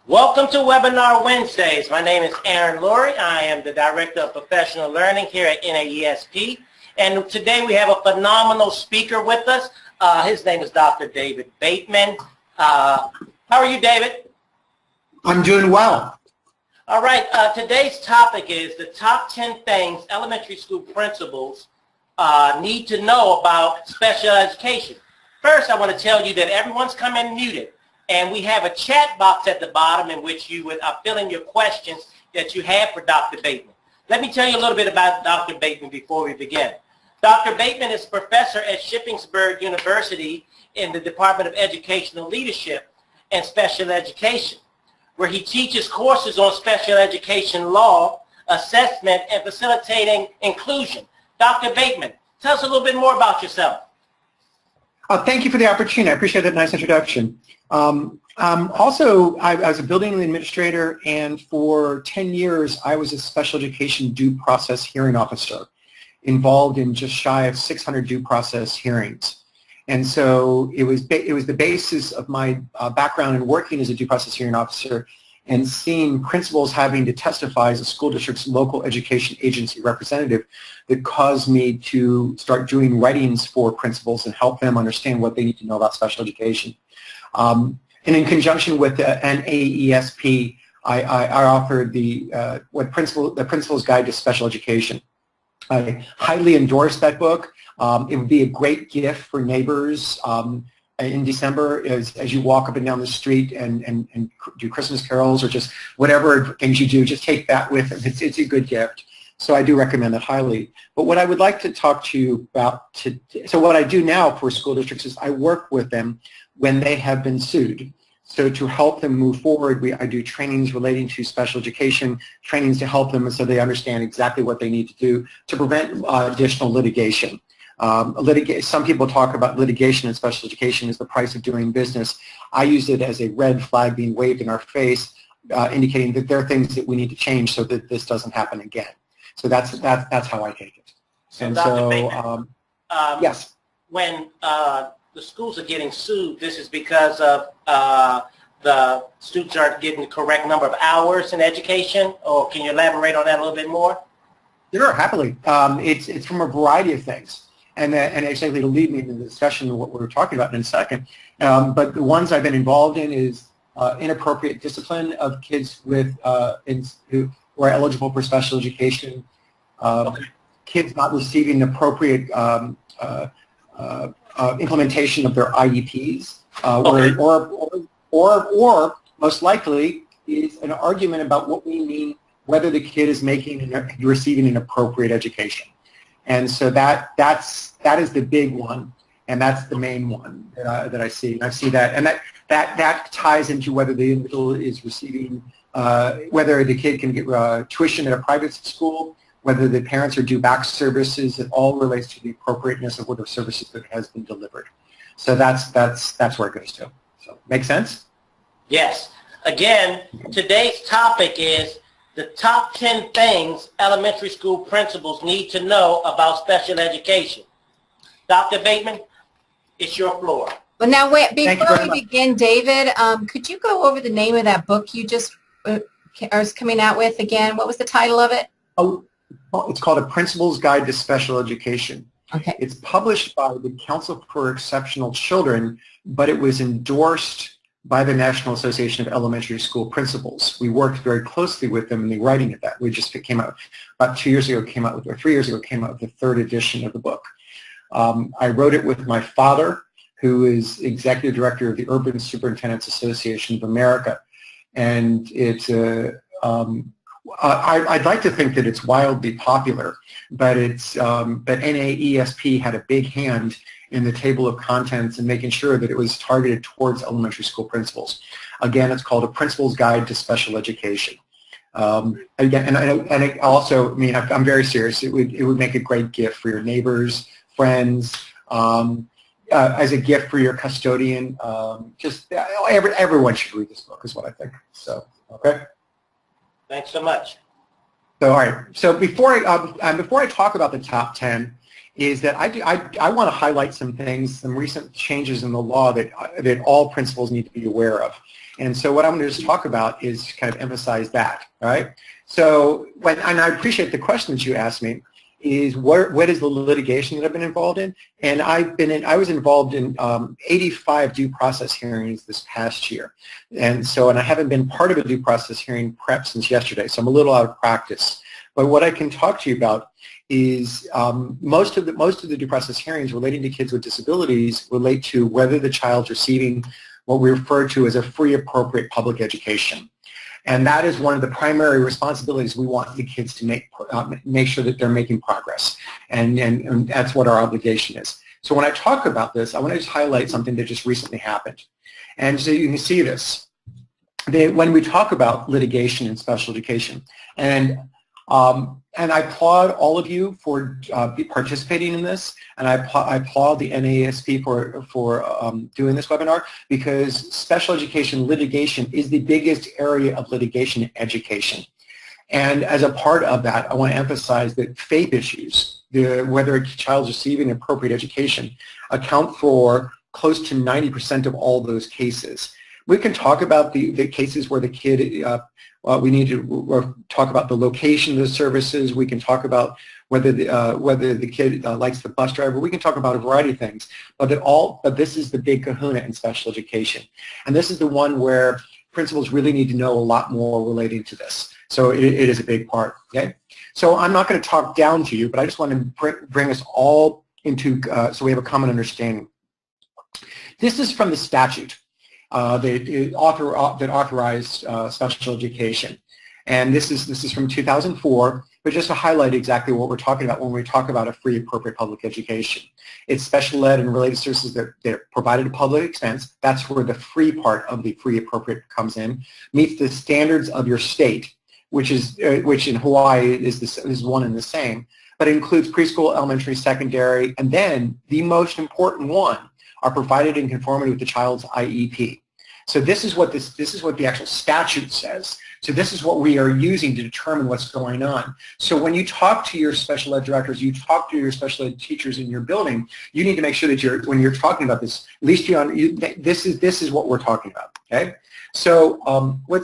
Welcome to Webinar Wednesdays. My name is Aaron Lurie. I am the Director of Professional Learning here at NAESP. And today we have a phenomenal speaker with us. His name is Dr. David Bateman. How are you, David? I'm doing well. All right. Today's topic is the top 10 things elementary school principals need to know about special education. First, I want to tell you that everyone's come in muted. And we have a chat box at the bottom in which you would fill in your questions that you have for Dr. Bateman. Let me tell you a little bit about Dr. Bateman before we begin. Dr. Bateman is professor at Shippensburg University in the Department of Educational Leadership and Special Education, where he teaches courses on special education law, assessment, and facilitating inclusion. Dr. Bateman, tell us a little bit more about yourself. Thank you for the opportunity. I appreciate that nice introduction. Also, I was a building administrator, and for 10 years, I was a special education due process hearing officer involved in just shy of 600 due process hearings. And so it was the basis of my background in working as a due process hearing officer and seeing principals having to testify as a school district's local education agency representative that caused me to start doing writings for principals and help them understand what they need to know about special education. And in conjunction with the NAESP, I offered the Principal's Guide to Special Education. I highly endorse that book. It would be a great gift for neighbors in December as you walk up and down the street and do Christmas carols or just whatever things you do, just take that with them. It's a good gift. So I do recommend it highly. But what I would like to talk to you about today, so what I do now for school districts is I work with them when they have been sued. So to help them move forward, I do trainings relating to special education, trainings to help them so they understand exactly what they need to do to prevent additional litigation. Some people talk about litigation in special education as the price of doing business. I use it as a red flag being waved in our face, indicating that there are things that we need to change so that this doesn't happen again. So that's how I take it. And Dr. Bateman, yes. When the schools are getting sued, this is because of the students aren't getting the correct number of hours in education, or can you elaborate on that a little bit more? Sure, happily. It's from a variety of things. And actually it'll lead me into the discussion of what we're talking about in a second. But the ones I've been involved in is inappropriate discipline of kids with who are eligible for special education, kids not receiving appropriate implementation of their IEPs, or most likely is an argument about what we mean whether the kid is making and receiving an appropriate education. And so that is the big one, and that's the main one that I see. And I see that, and that ties into whether the individual is receiving, whether the kid can get tuition at a private school, whether the parents are due back services. It all relates to the appropriateness of what the services that has been delivered. So that's where it goes to. So make sense? Yes. Again, today's topic is the top 10 things elementary school principals need to know about special education. Dr. Bateman, it's your floor. Well, now, wait, before we begin, David, could you go over the name of that book you just was coming out with again? What was the title of it? Oh, it's called A Principal's Guide to Special Education. Okay. It's published by the Council for Exceptional Children, but it was endorsed by the National Association of Elementary School Principals. We worked very closely with them in the writing of that. We just came out about 2 years ago, or 3 years ago, came out with the third edition of the book. I wrote it with my father, who is executive director of the Urban Superintendents Association of America. And it's I'd like to think that it's wildly popular, but NAESP had a big hand in the table of contents and making sure that it was targeted towards elementary school principals. Again, it's called A Principal's Guide to Special Education. Again, and it also, I mean, I'm very serious. It would make a great gift for your neighbors, friends, as a gift for your custodian. Just everyone should read this book, is what I think. So, okay. Thanks so much. So, all right. So before I talk about the top 10, is that I want to highlight some things, some recent changes in the law that all principals need to be aware of. And so what I'm going to just talk about is kind of emphasize that, all right? So, and I appreciate the question that you asked me, is what is the litigation that I've been involved in? And I was involved in 85 due process hearings this past year. And I haven't been part of a due process hearing prep since yesterday, so I'm a little out of practice. But what I can talk to you about is most of the due process hearings relating to kids with disabilities relate to whether the child's receiving what we refer to as a free, appropriate public education. And that is one of the primary responsibilities we want the kids to make sure that they're making progress. And that's what our obligation is. So when I talk about this, I want to just highlight something that just recently happened. And so you can see this. When we talk about litigation in special education, and I applaud all of you for participating in this, and I applaud the NASP for doing this webinar, because special education litigation is the biggest area of litigation in education. And as a part of that, I want to emphasize that FAPE issues, whether a child's receiving appropriate education, account for close to 90% of all those cases. We can talk about the cases where the kid, we need to talk about the location of the services. We can talk about whether the kid likes the bus driver. We can talk about a variety of things. But this is the big kahuna in special education. And this is the one where principals really need to know a lot more relating to this. So it is a big part. Okay. So I'm not going to talk down to you, but I just want to bring us all into, so we have a common understanding. This is from the statute that authorized special education. And this is from 2004, but just to highlight exactly what we're talking about when we talk about a free, appropriate public education. It's special ed and related services that are provided at public expense. That's where the free part of the free, appropriate comes in, meets the standards of your state, which in Hawaii is one and the same, but it includes preschool, elementary, secondary, and then the most important one, are provided in conformity with the child's IEP. So this is what the actual statute says. So this is what we are using to determine what's going on. So when you talk to your special ed directors, you talk to your special ed teachers in your building, you need to make sure that when you're talking about this, at least this is what we're talking about. Okay. So when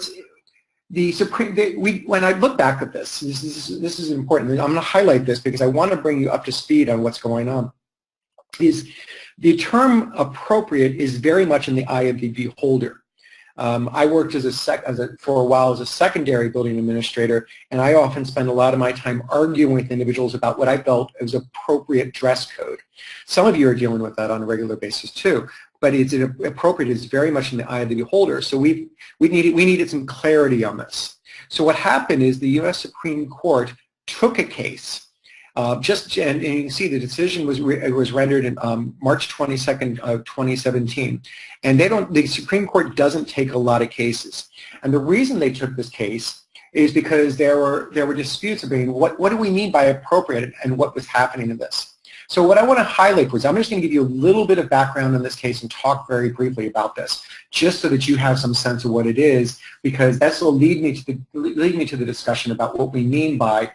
I look back at this is important. I'm going to highlight this because I want to bring you up to speed on what's going on. The term appropriate is very much in the eye of the beholder. I worked for a while as a secondary building administrator, and I often spend a lot of my time arguing with individuals about what I felt was appropriate dress code. Some of you are dealing with that on a regular basis too, but appropriate is very much in the eye of the beholder. So we needed some clarity on this. So what happened is the U.S. Supreme Court took a case. And you can see the decision was rendered in March 22nd of 2017, and the Supreme Court doesn't take a lot of cases. And the reason they took this case is because there were disputes about what do we mean by appropriate and what was happening in this. So what I want to highlight was I'm just going to give you a little bit of background on this case and talk very briefly about this, just so that you have some sense of what it is, because this will lead me to the discussion about what we mean by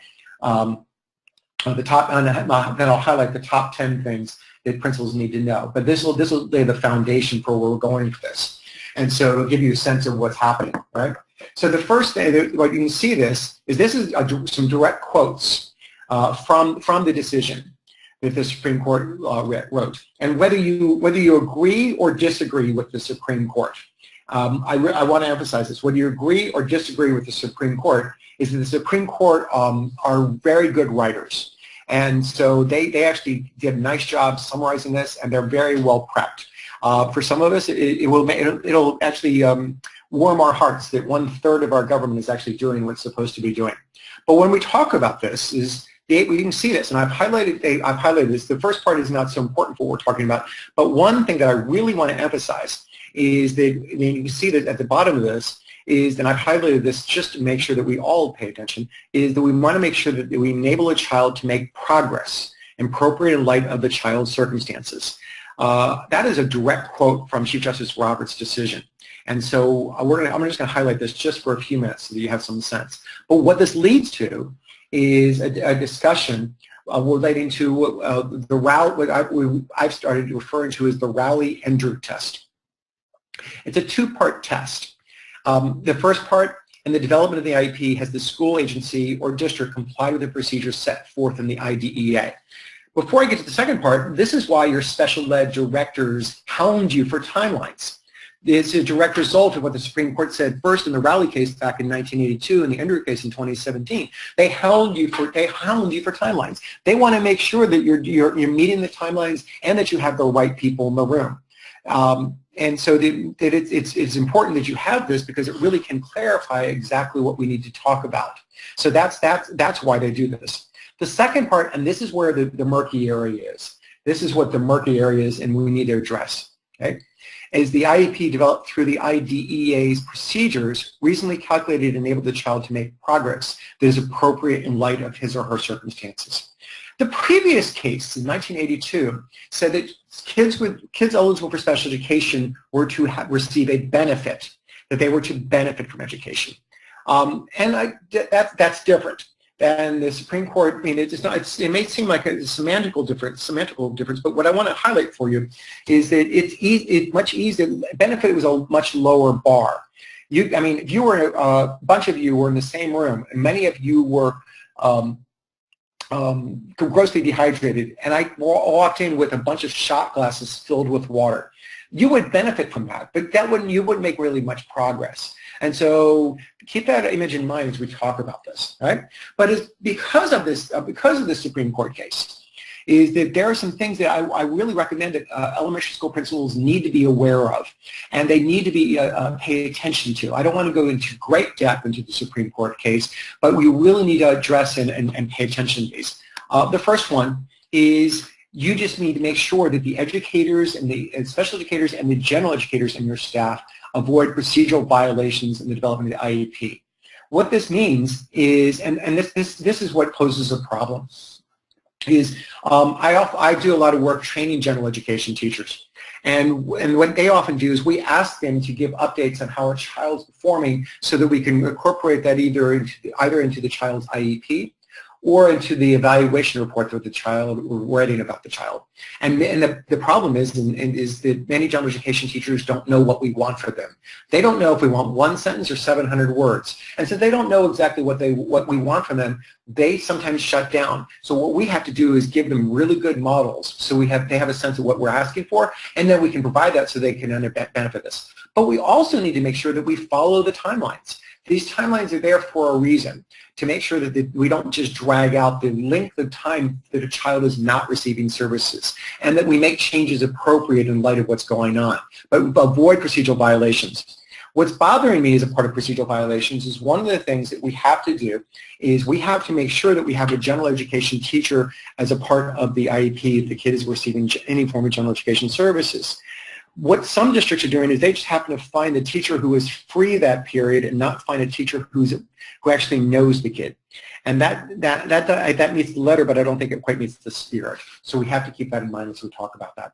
the top, and then I'll highlight the top 10 things that principals need to know. But this will lay the foundation for where we're going with this, and so it'll give you a sense of what's happening, right? So the first thing, what you can see this is some direct quotes from the decision that the Supreme Court wrote, and whether you agree or disagree with the Supreme Court. I want to emphasize this. Whether you agree or disagree with the Supreme Court is that the Supreme Court are very good writers. And so they actually did a nice job summarizing this, and they're very well prepped. For some of us, it'll actually warm our hearts that 1/3 of our government is actually doing what's supposed to be doing. But when we talk about this, we can see this, and I've highlighted this. The first part is not so important for what we're talking about, but one thing that I really want to emphasize is that, and you can see that at the bottom of this, and I've highlighted this just to make sure that we all pay attention, is that we want to make sure that we enable a child to make progress appropriate in light of the child's circumstances. That is a direct quote from Chief Justice Roberts' decision. And so I'm just going to highlight this just for a few minutes so that you have some sense. But what this leads to is a discussion relating to what I've started referring to as the Rowley-Endrut test. It's a two-part test. The first part, in the development of the IEP, has the school agency or district complied with the procedures set forth in the IDEA. Before I get to the second part, this is why your special ed directors hound you for timelines. It's a direct result of what the Supreme Court said first in the Rowley case back in 1982 and the Ender case in 2017. They hound you for timelines. They want to make sure that you're meeting the timelines and that you have the right people in the room. And so it's important that you have this because it really can clarify exactly what we need to talk about. So that's why they do this. The second part, and this is where the murky area is. This is what the murky area is and we need to address. Okay? Is the IEP developed through the IDEA's procedures reasonably calculated to enable the child to make progress that is appropriate in light of his or her circumstances. The previous case in 1982 said that kids eligible for special education were to receive a benefit, that they were to benefit from education. That's different. And the Supreme Court, I mean, it may seem like a semantical difference, but what I want to highlight for you is that it's much easier. Benefit was a much lower bar. I mean, if you were a bunch of you were in the same room, and many of you were grossly dehydrated, and I walked in with a bunch of shot glasses filled with water, you would benefit from that, but you wouldn't make really much progress. And so keep that image in mind as we talk about this, right? But it's because of this Supreme Court case, is that there are some things that I really recommend that elementary school principals need to be aware of, and they need to be paid attention to. I don't want to go into great depth into the Supreme Court case, but we really need to address and pay attention to these. The first one is you just need to make sure that the educators and the special educators and the general educators in your staff avoid procedural violations in the development of the IEP. What this means is, and this is what poses a problem, is I do a lot of work training general education teachers. And what they often do is we ask them to give updates on how a child's performing so that we can incorporate that either into the child's IEP or into the evaluation report that the child we're writing about the child. And the problem is that many general education teachers don't know what we want for them. They don't know if we want one sentence or 700 words. And so they don't know exactly what we want from them. They sometimes shut down. So what we have to do is give them really good models so they have a sense of what we're asking for, and then we can provide that so they can benefit us. But we also need to make sure that we follow the timelines. These timelines are there for a reason, to make sure that we don't just drag out the length of time that a child is not receiving services, and that we make changes appropriate in light of what's going on, but avoid procedural violations. What's bothering me as a part of procedural violations is one of the things that we have to do is we have to make sure that we have a general education teacher as a part of the IEP if the kid is receiving any form of general education services. What some districts are doing is they just happen to find the teacher who is free that period and not find a teacher who actually knows the kid. And that meets the letter, but I don't think it quite meets the spirit. So we have to keep that in mind as we talk about that.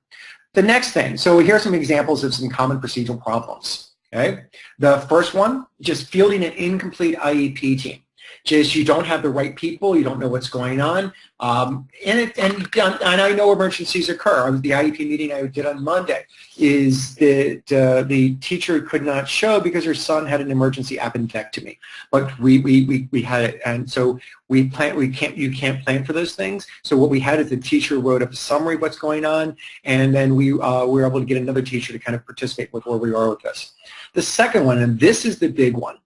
The next thing, so here are some examples of some common procedural problems. Okay? The first one, just fielding an incomplete IEP team. Just you don't have the right people, you don't know what's going on, and I know emergencies occur. The IEP meeting I did on Monday is that the teacher could not show because her son had an emergency appendectomy, but we had it, and so you can't plan for those things. So what we had is the teacher wrote up a summary of what's going on, and then we were able to get another teacher to kind of participate with where we are with this. The second one, and this is the big one,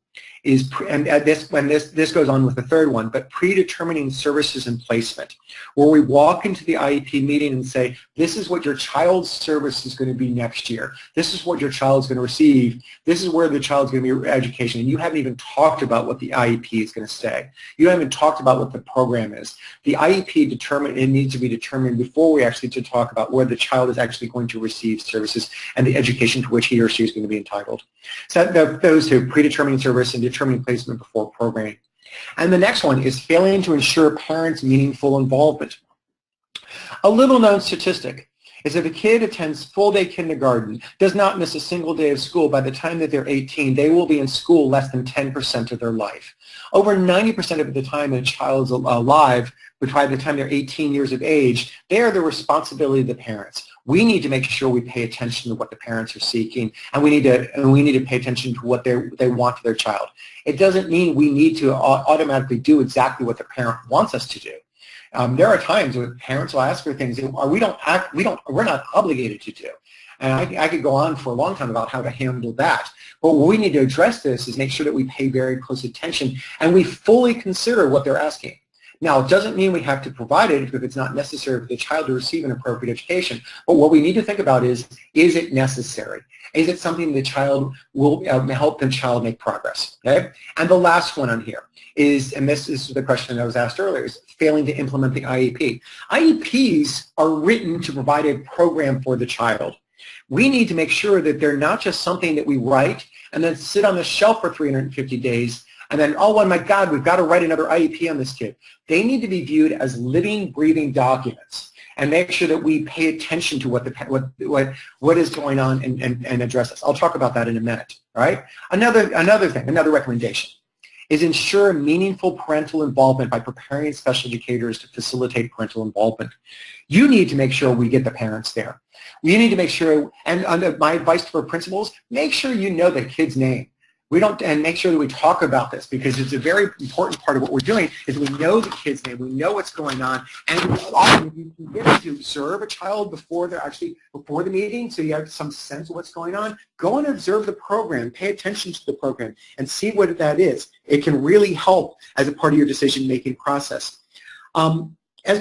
is, this goes on with the third one, but predetermining services and placement, where we walk into the IEP meeting and say, this is what your child's service is going to be next year. This is what your child's going to receive. This is where the child's going to be education. And you haven't even talked about what the IEP is going to say. You haven't even talked about what the program is. The IEP needs to be determined before we actually talk about where the child is actually going to receive services and the education to which he or she is going to be entitled. So those two, predetermining service and determining placement before programming. And the next one is failing to ensure parents' meaningful involvement. A little known statistic is if a kid attends full-day kindergarten, does not miss a single day of school, by the time that they're 18, they will be in school less than 10% of their life. Over 90% of the time a child is alive, but by the time they're 18 years of age, they are the responsibility of the parents. We need to make sure we pay attention to what the parents are seeking, and we need to pay attention to what they want for their child. It doesn't mean we need to automatically do exactly what the parent wants us to do. There are times when parents will ask for things that we're not obligated to do. And I could go on for a long time about how to handle that. But what we need to address this is make sure that we pay very close attention and we fully consider what they're asking. Now, it doesn't mean we have to provide it if it's not necessary for the child to receive an appropriate education. But what we need to think about is it necessary? Is it something the child will help the child make progress? Okay? And the last one on here is, and this is the question that was asked earlier, is failing to implement the IEP. IEPs are written to provide a program for the child. We need to make sure that they're not just something that we write and then sit on the shelf for 350 days and then, oh my God, we've got to write another IEP on this kid. They need to be viewed as living, breathing documents and make sure that we pay attention to what is going on and address this. I'll talk about that in a minute, all right? Another thing, another recommendation is ensure meaningful parental involvement by preparing special educators to facilitate parental involvement. You need to make sure we get the parents there. We need to make sure, and my advice for principals, make sure you know the kid's name. And make sure that we talk about this because it's a very important part of what we're doing is we know the kid's name, we know what's going on, and often you can get to observe a child before the meeting so you have some sense of what's going on. Go and observe the program, pay attention to the program, and see what that is. It can really help as a part of your decision-making process.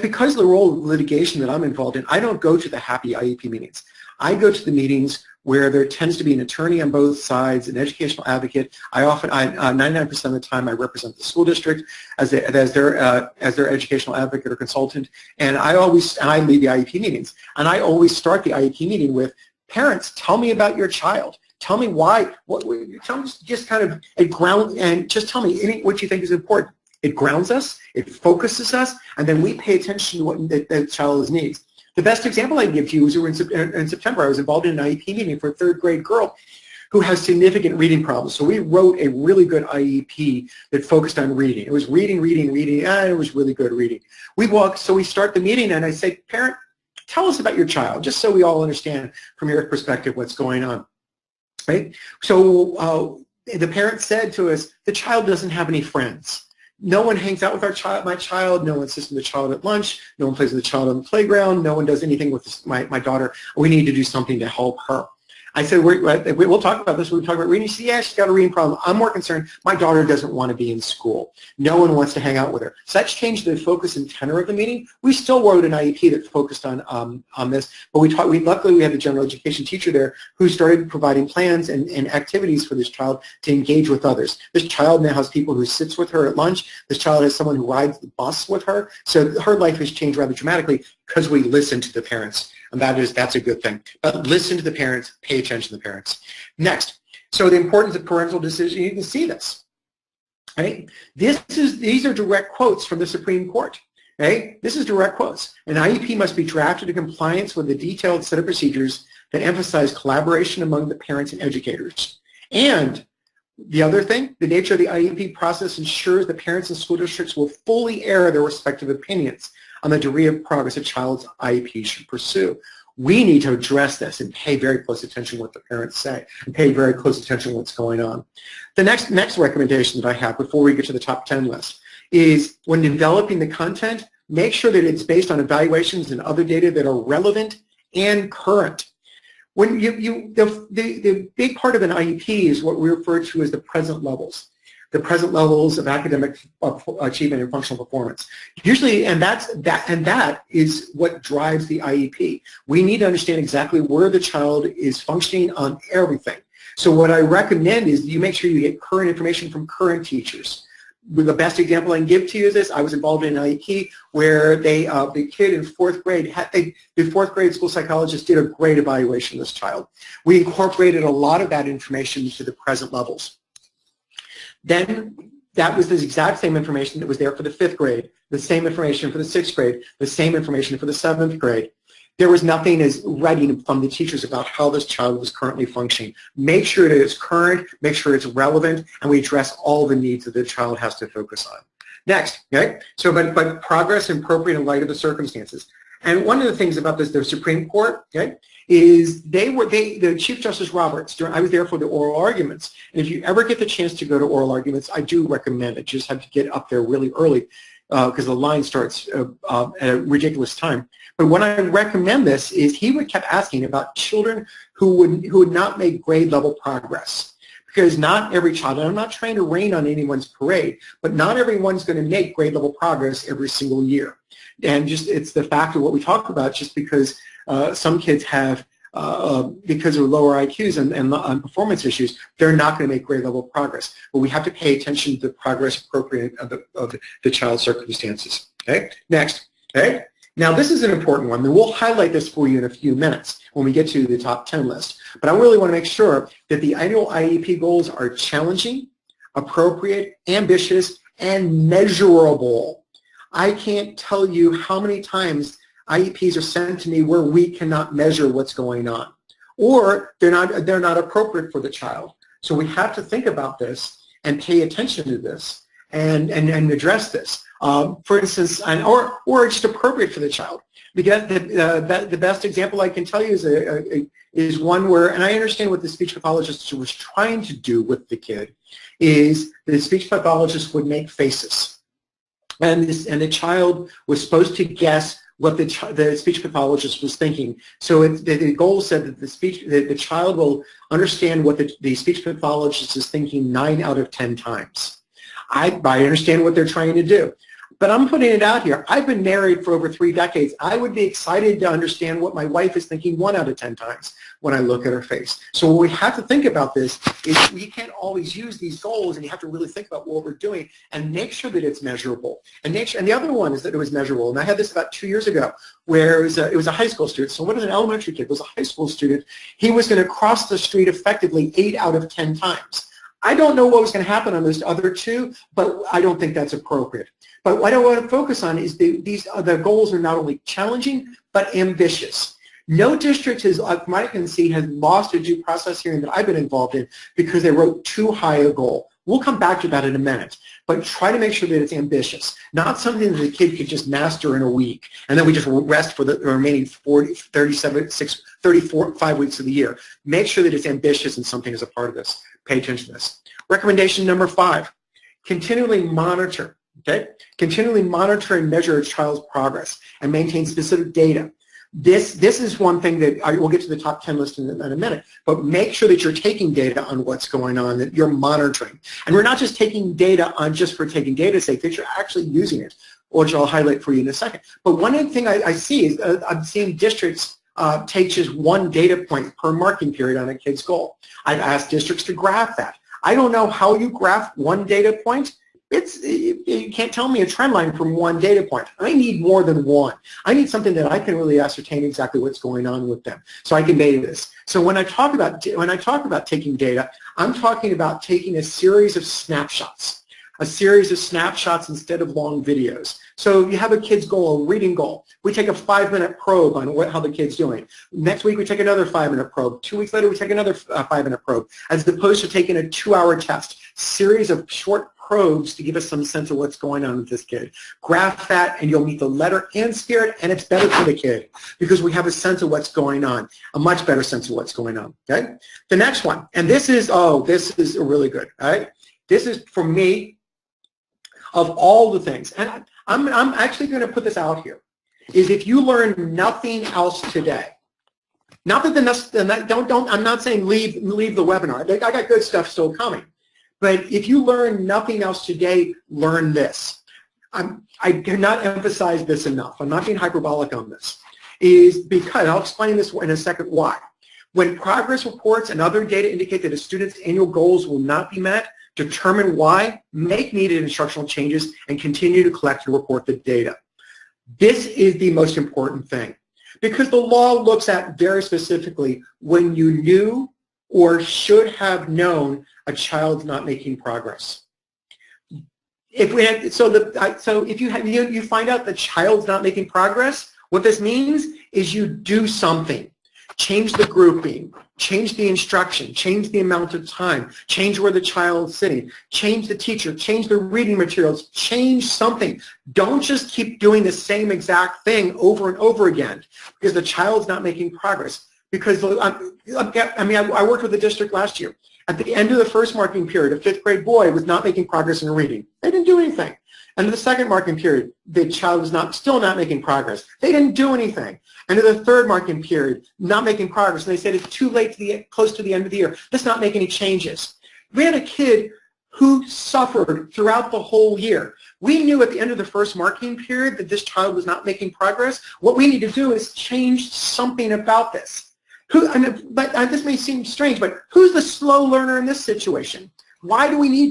Because of the role of litigation that I'm involved in, I don't go to the happy IEP meetings. I go to the meetings where there tends to be an attorney on both sides, an educational advocate. 99% of the time, I represent the school district as their educational advocate or consultant, and I lead the IEP meetings. And I always start the IEP meeting with, parents, tell me about your child. Tell me why. Tell me just kind of a ground, and just tell me what you think is important. It grounds us, it focuses us, and then we pay attention to what the child needs. The best example I can give to you is in September, I was involved in an IEP meeting for a third grade girl who has significant reading problems. So we wrote a really good IEP that focused on reading. It was reading, and it was really good reading. So we start the meeting and I say, parent, tell us about your child, just so we all understand from your perspective what's going on. Right? So the parent said to us, the child doesn't have any friends. No one hangs out with my child. No one sits with the child at lunch. No one plays with the child on the playground. No one does anything with my daughter. We need to do something to help her. I said, we'll talk about this. We'll talk about reading. She said, yeah, she's got a reading problem. I'm more concerned. My daughter doesn't want to be in school. No one wants to hang out with her. So that's changed the focus and tenor of the meeting. We still wrote an IEP that focused on this, but luckily we had the general education teacher there who started providing plans and activities for this child to engage with others. This child now has people who sits with her at lunch. This child has someone who rides the bus with her. So her life has changed rather dramatically because we listen to the parents. And that's a good thing. But listen to the parents, pay attention to the parents. Next, so the importance of parental decision, you can see this. Right? These are direct quotes from the Supreme Court. Right? This is direct quotes. An IEP must be drafted in compliance with a detailed set of procedures that emphasize collaboration among the parents and educators. And the other thing, the nature of the IEP process ensures that parents and school districts will fully air their respective opinions on the degree of progress a child's IEP should pursue. We need to address this and pay very close attention to what the parents say and pay very close attention to what's going on. The next recommendation that I have before we get to the top 10 list is when developing the content, make sure that it's based on evaluations and other data that are relevant and current. When the big part of an IEP is what we refer to as the present levels. The present levels of academic achievement and functional performance. Usually, and that is what drives the IEP. We need to understand exactly where the child is functioning on everything. So what I recommend is you make sure you get current information from current teachers. The best example I can give to you is this. I was involved in an IEP where the kid in fourth grade, the fourth grade school psychologist did a great evaluation of this child. We incorporated a lot of that information into the present levels. Then that was the exact same information that was there for the fifth grade, the same information for the sixth grade, the same information for the seventh grade. There was nothing as writing from the teachers about how this child was currently functioning. Make sure that it's current, make sure it's relevant, and we address all the needs that the child has to focus on. Next, okay? So, but progress and appropriate in light of the circumstances. And one of the things about this, the Supreme Court, okay, is the Chief Justice Roberts, I was there for the oral arguments, and if you ever get the chance to go to oral arguments, I do recommend it. You just have to get up there really early because the line starts at a ridiculous time. But when I recommend this is he would kept asking about children who would not make grade level progress. Because not every child, and I'm not trying to rain on anyone's parade, but not everyone's going to make grade level progress every single year. And just it's the fact of what we talk about, just because some kids have, because of lower IQs and performance issues, they're not going to make grade level progress. But we have to pay attention to the progress appropriate of the child's circumstances. Okay, next. Okay, now this is an important one, and we'll highlight this for you in a few minutes when we get to the top 10 list. But I really want to make sure that the annual IEP goals are challenging, appropriate, ambitious, and measurable. I can't tell you how many times IEPs are sent to me where we cannot measure what's going on, or they're not appropriate for the child. So we have to think about this and pay attention to this and address this. For instance, or just appropriate for the child. Because the best example I can tell you is one where, and I understand what the speech pathologist was trying to do with the kid, is the speech pathologist would make faces, and the child was supposed to guess what the speech pathologist was thinking. So the goal said that the child will understand what the speech pathologist is thinking 9 out of 10 times. I understand what they're trying to do. But I'm putting it out here. I've been married for over 3 decades. I would be excited to understand what my wife is thinking 1 out of 10 times when I look at her face. So what we have to think about this is we can't always use these goals, and you have to really think about what we're doing and make sure that it's measurable. And the other one is that it was measurable. And I had this about 2 years ago where it was a high school student. So what is an elementary kid? It was a high school student. He was going to cross the street effectively 8 out of 10 times. I don't know what was going to happen on those other 2, but I don't think that's appropriate. But what I want to focus on is the goals are not only challenging, but ambitious. No district has, from what I can see, has lost a due process hearing that I've been involved in because they wrote too high a goal. We'll come back to that in a minute, but try to make sure that it's ambitious, not something that the kid could just master in a week, and then we just rest for the remaining 35 weeks of the year. Make sure that it's ambitious and something is a part of this. Pay attention to this. Recommendation number 5, continually monitor. Okay? Continually monitor and measure a child's progress and maintain specific data. This is one thing that we'll get to the top 10 list in a minute, but make sure that you're taking data on what's going on, that you're monitoring. And we're not just taking data on just for taking data's sake, that you're actually using it, which I'll highlight for you in a second. But one thing I see is I'm seeing districts take just 1 data point per marking period on a kid's goal. I've asked districts to graph that. I don't know how you graph 1 data point. You can't tell me a trend line from 1 data point. I need more than 1. I need something that I can really ascertain exactly what's going on with them, so I can data this. So when I talk about taking data, I'm talking about taking a series of snapshots. Instead of long videos. So you have a kid's goal, a reading goal. We take a 5-minute probe on how the kid's doing. Next week we take another 5-minute probe. 2 weeks later we take another 5-minute probe, as opposed to taking a 2-hour test. Series of short probes to give us some sense of what's going on with this kid. Graph that and you'll meet the letter and spirit, and it's better for the kid because we have a sense of what's going on, a much better sense of what's going on. Okay? The next one, and this is really good. All right? This is, for me, of all the things, and I'm actually going to put this out here, is if you learn nothing else today, not that I'm not saying leave the webinar. I got good stuff still coming. But if you learn nothing else today, learn this. I cannot emphasize this enough. I'm not being hyperbolic on this. Is because, I'll explain this in a second why. When progress reports and other data indicate that a student's annual goals will not be met, determine why, make needed instructional changes, and continue to collect and report the data. This is the most important thing. Because the law looks at very specifically when you knew or should have known a child's not making progress. If you find out the child's not making progress, what this means is you do something. change the grouping, change the instruction, change the amount of time, change where the child is sitting, change the teacher, change the reading materials, change something. Don't just keep doing the same exact thing over and over again because the child's not making progress. Because, I worked with the district last year. At the end of the first marking period, a fifth grade boy was not making progress in reading. They didn't do anything. End of the second marking period, the child was still not making progress. They didn't do anything. End of the third marking period, not making progress. And they said it's too late, close to the end of the year. Let's not make any changes. We had a kid who suffered throughout the whole year. We knew at the end of the first marking period that this child was not making progress. What we need to do is change something about this. This may seem strange, but who's the slow learner in this situation? Why do we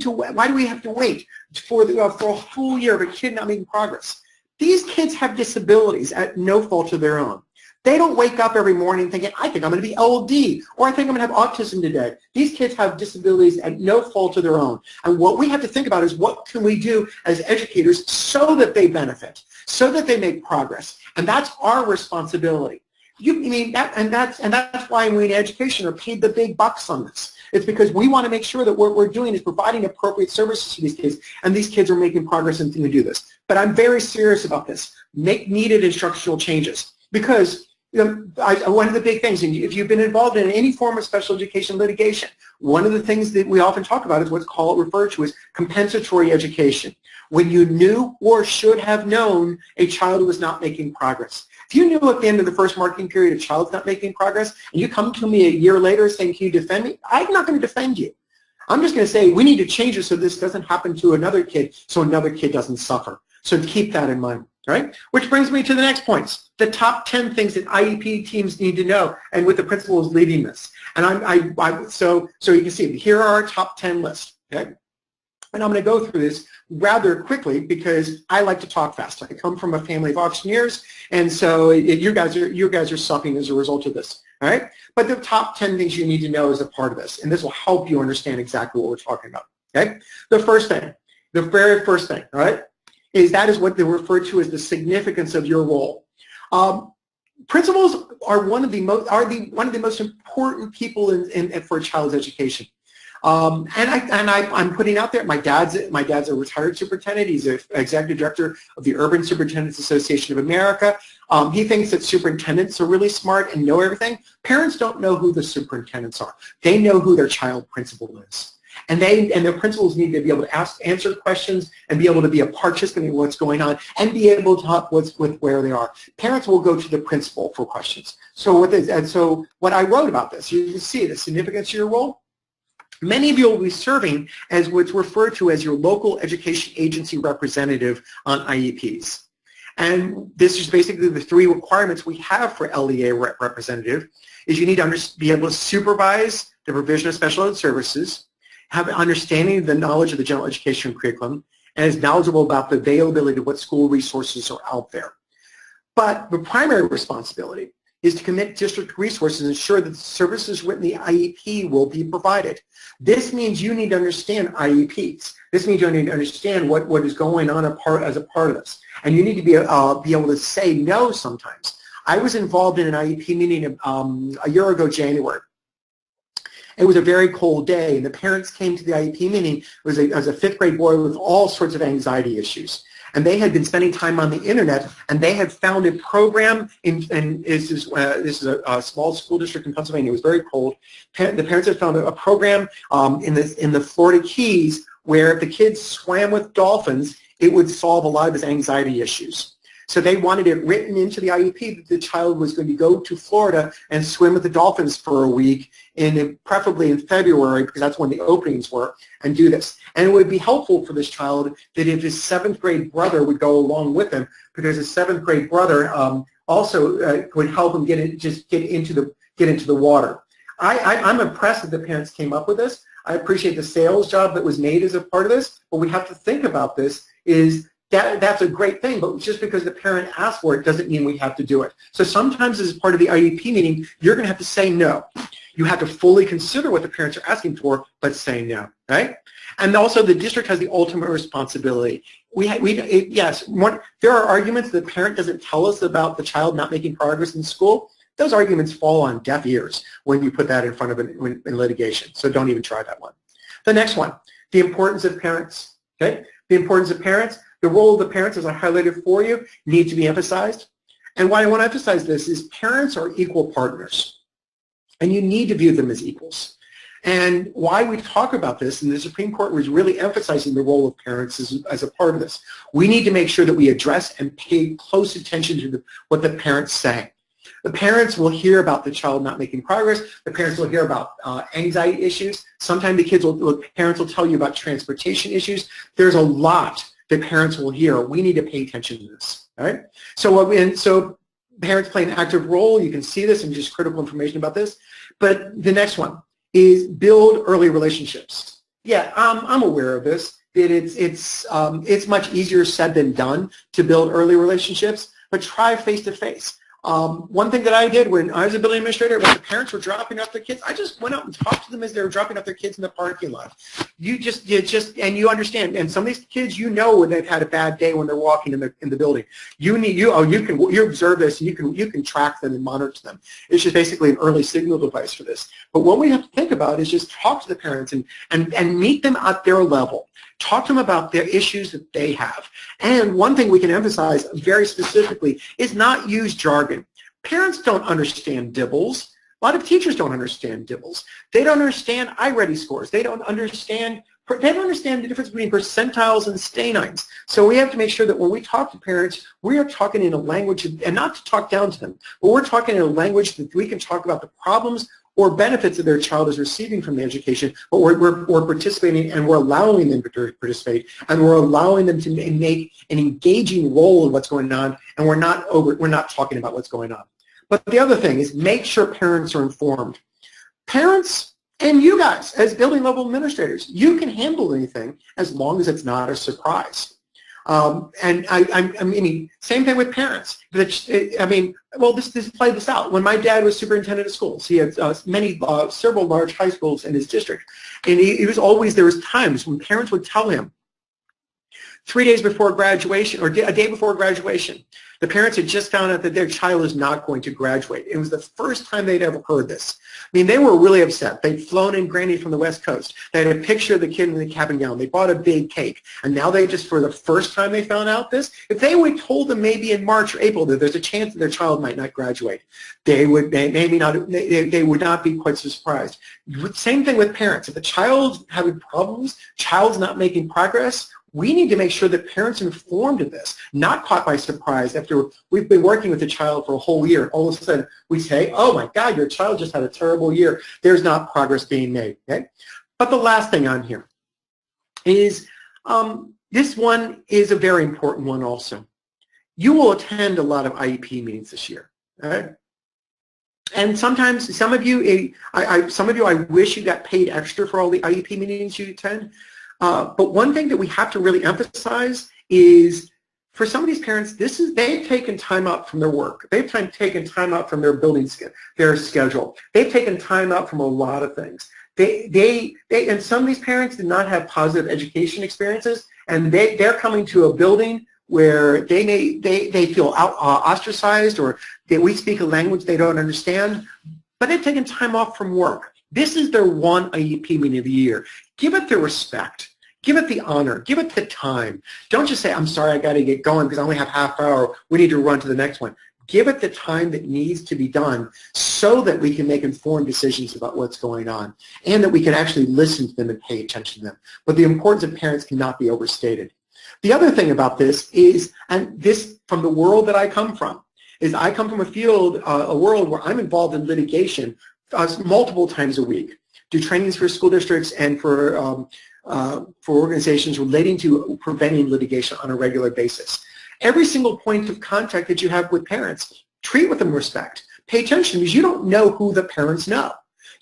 have to wait for a full year of a kid not making progress? These kids have disabilities at no fault of their own. They don't wake up every morning thinking, I think I'm going to be LD, or I think I'm going to have autism today. These kids have disabilities at no fault of their own. And what we have to think about is what can we do as educators so that they benefit, so that they make progress. And that's our responsibility. That's why we in education are paid the big bucks on this. It's because we want to make sure that what we're doing is providing appropriate services to these kids, and these kids are making progress and to do this. But I'm very serious about this. Make needed instructional changes because one of the big things, and if you've been involved in any form of special education litigation, one of the things that we often talk about is what's referred to as compensatory education. When you knew or should have known a child was not making progress. If you knew at the end of the first marking period a child's not making progress, and you come to me a year later saying, can you defend me? I'm not going to defend you. I'm just going to say we need to change it so this doesn't happen to another kid, so another kid doesn't suffer. So keep that in mind, right? Which brings me to the next points. The top 10 things that IEP teams need to know, and with the principals leading this. And so you can see, here are our top 10 lists, okay? And I'm going to go through this rather quickly because I like to talk fast. I come from a family of auctioneers, and so you guys are suffering as a result of this. All right? But the top 10 things you need to know as a part of this, and this will help you understand exactly what we're talking about. Okay? The first thing, the very first thing, all right, is what they refer to as the significance of your role. Principals are one of the most important people for a child's education. I'm putting out there, my dad's a retired superintendent. He's an executive director of the Urban Superintendents Association of America. He thinks that superintendents are really smart and know everything. Parents don't know who the superintendents are. They know who their child principal is. And their principals need to be able to answer questions and be able to be a participant in what's going on and be able to help with where they are. Parents will go to the principal for questions. So what I wrote about this, you can see the significance of your role. Many of you will be serving as what's referred to as your local education agency representative on IEPs. And this is basically the three requirements we have for LEA representative, is you need to be able to supervise the provision of special ed services, have an understanding of the knowledge of the general education curriculum, and is knowledgeable about the availability of what school resources are out there. But the primary responsibility is to commit district resources and ensure that the services written in the IEP will be provided. This means you need to understand IEPs. This means you need to understand what is going on as a part of this. And you need to be able to say no sometimes. I was involved in an IEP meeting a year ago, January. It was a very cold day, and the parents came to the IEP meeting. It was a fifth grade boy with all sorts of anxiety issues. And they had been spending time on the internet, and they had found a program, and this is a small school district in Pennsylvania. It was very cold. The parents had found a program in the Florida Keys where if the kids swam with dolphins, it would solve a lot of his anxiety issues. So they wanted it written into the IEP that the child was going to go to Florida and swim with the dolphins for a week, preferably in February, because that's when the openings were, and do this. And it would be helpful for this child that if his seventh grade brother would go along with him, because his seventh grade brother also would help him get into the water. I'm impressed that the parents came up with this. I appreciate the sales job that was made as a part of this, but we have to think about this is that's a great thing, but just because the parent asked for it doesn't mean we have to do it. So sometimes as part of the IEP meeting, you're going to have to say no. You have to fully consider what the parents are asking for, but say no, right? And also the district has the ultimate responsibility. Yes, there are arguments that the parent doesn't tell us about the child not making progress in school. Those arguments fall on deaf ears when you put that in front of in litigation, so don't even try that one. The next one, the importance of parents. Okay? The importance of parents, the role of the parents, as I highlighted for you, need to be emphasized. And why I want to emphasize this is parents are equal partners, and you need to view them as equals. And why we talk about this, and the Supreme Court was really emphasizing the role of parents as a part of this. We need to make sure that we address and pay close attention to what the parents say. The parents will hear about the child not making progress. The parents will hear about anxiety issues. Sometimes the parents will tell you about transportation issues. There's a lot that parents will hear. We need to pay attention to this. All right? So parents play an active role. You can see this and just critical information about this. But the next one is build early relationships. Yeah, I'm aware of this. It's much easier said than done to build early relationships, but try face-to-face. One thing that I did when I was a building administrator, when the parents were dropping off their kids, I just went out and talked to them as they were dropping off their kids in the parking lot. And you understand. And some of these kids, you know when they've had a bad day when they're walking in the building. You observe this, and you can track them and monitor them. It's just basically an early signal device for this. But what we have to think about is just talk to the parents and meet them at their level. Talk to them about their issues that they have. And one thing we can emphasize very specifically is not use jargon. Parents don't understand DIBELS. A lot of teachers don't understand DIBELS. They don't understand iReady scores. They don't understand the difference between percentiles and stanines. So we have to make sure that when we talk to parents, we are talking in a language, and not to talk down to them, but we're talking in a language that we can talk about the problems or benefits that their child is receiving from the education, but we're participating, and we're allowing them to participate, and we're allowing them to make an engaging role in what's going on, and we're not talking about what's going on. But the other thing is make sure parents are informed. Parents and you guys, as building level administrators, you can handle anything as long as it's not a surprise. And I mean, same thing with parents. Well, this played this out. When my dad was superintendent of schools, he had several large high schools in his district, and there was times when parents would tell him 3 days before graduation or a day before graduation, the parents had just found out that their child is not going to graduate. It was the first time they'd ever heard this. I mean, they were really upset. They'd flown in Granny from the West Coast. They had a picture of the kid in the cap and gown. They bought a big cake. And now for the first time they found out this, if they would told them maybe in March or April that there's a chance that their child might not graduate, they would not be quite so surprised. Same thing with parents. If the child's having problems, child's not making progress, we need to make sure that parents are informed of this, not caught by surprise after we've been working with the child for a whole year. All of a sudden, we say, oh my God, your child just had a terrible year. There's not progress being made. Okay? But the last thing on here is this one is a very important one also. You will attend a lot of IEP meetings this year. Okay? And sometimes, some of you, I wish you got paid extra for all the IEP meetings you attend. But one thing that we have to really emphasize is for some of these parents, they've taken time out from their work. They've taken time out from their their schedule. They've taken time out from a lot of things. And some of these parents did not have positive education experiences, and they're coming to a building where they feel ostracized, or that we speak a language they don't understand, but they've taken time off from work. This is their one IEP meeting of the year. Give it the respect. Give it the honor. Give it the time. Don't just say, I'm sorry, I got to get going because I only have half hour. We need to run to the next one. Give it the time that needs to be done so that we can make informed decisions about what's going on, and that we can actually listen to them and pay attention to them. But the importance of parents cannot be overstated. The other thing about this is, and this from the world that I come from, is I come from a world where I'm involved in litigation multiple times a week. Do trainings for school districts and for organizations relating to preventing litigation on a regular basis. Every single point of contact that you have with parents, treat with them respect. Pay attention, because you don't know who the parents know.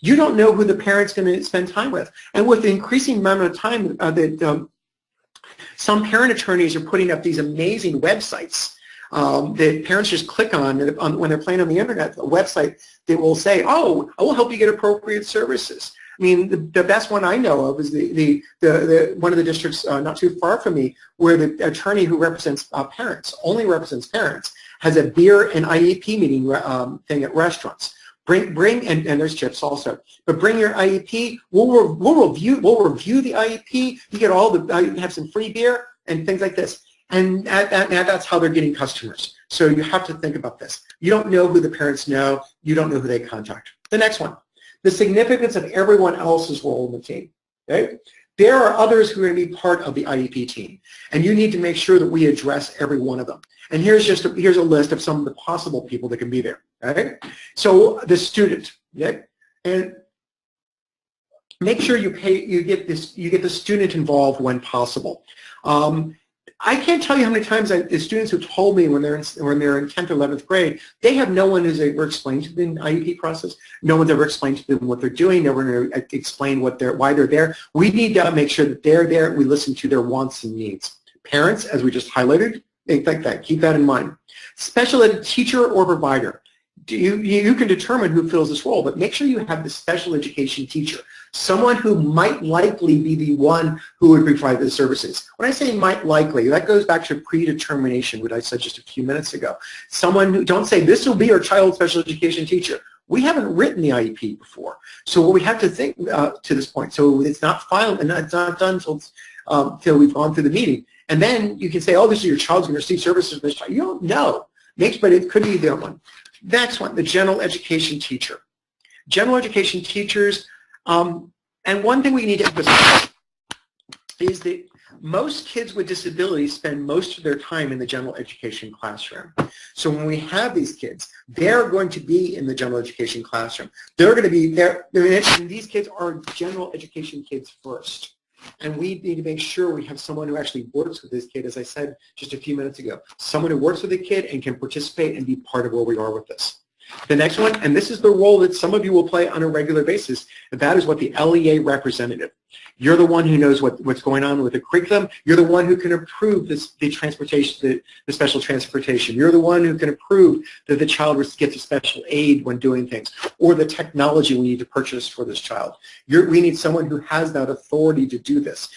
You don't know who the parent's going to spend time with. And with the increasing amount of time that some parent attorneys are putting up these amazing websites that parents just click on when they're playing on the internet, a website that will say, oh, I will help you get appropriate services. I mean, the best one I know of is one of the districts not too far from me, where the attorney who represents parents, only represents parents, has a beer and IEP meeting thing at restaurants. Bring and there's chips also. But bring your IEP. We'll review the IEP. You get all the you have some free beer and things like this. And that's how they're getting customers. So you have to think about this. You don't know who the parents know. You don't know who they contact. The next one, the significance of everyone else's role in the team. Okay? There are others who are going to be part of the IEP team, and you need to make sure that we address every one of them. And here's a list of some of the possible people that can be there. Okay? So the student, okay? And make sure you get the student involved when possible. I can't tell you how many times the students who told me when they're in 10th or 11th grade, they have no one who's ever explained to them the IEP process. No one's ever explained to them what they're doing. No one ever explained why they're there. We need to make sure that they're there. We listen to their wants and needs. Parents, as we just highlighted, think like that. Keep that in mind. Special ed teacher or provider. You can determine who fills this role, but make sure you have the special education teacher, someone who might likely be the one who would provide the services. When I say might likely, that goes back to predetermination, what I said just a few minutes ago. Someone who, don't say, this will be our child's special education teacher. We haven't written the IEP before. So what we have to think to this point, so it's not filed and it's not done until we've gone through the meeting. And then you can say, oh, this is your child's going to receive services from this child. You don't know, but it could be the other one. Next one, the general education teacher. General education teachers, and one thing we need to emphasize is that most kids with disabilities spend most of their time in the general education classroom. So when we have these kids, they're going to be in the general education classroom. They're going to be there, and these kids are general education kids first. And we need to make sure we have someone who actually works with this kid, as I said just a few minutes ago. Someone who works with the kid and can participate and be part of where we are with this. The next one, and this is the role that some of you will play on a regular basis, and that is what the LEA representative. You're the one who knows what's going on with the curriculum. You're the one who can approve the transportation, the special transportation. You're the one who can approve that the child gets a special aid when doing things, or the technology we need to purchase for this child. We need someone who has that authority to do this.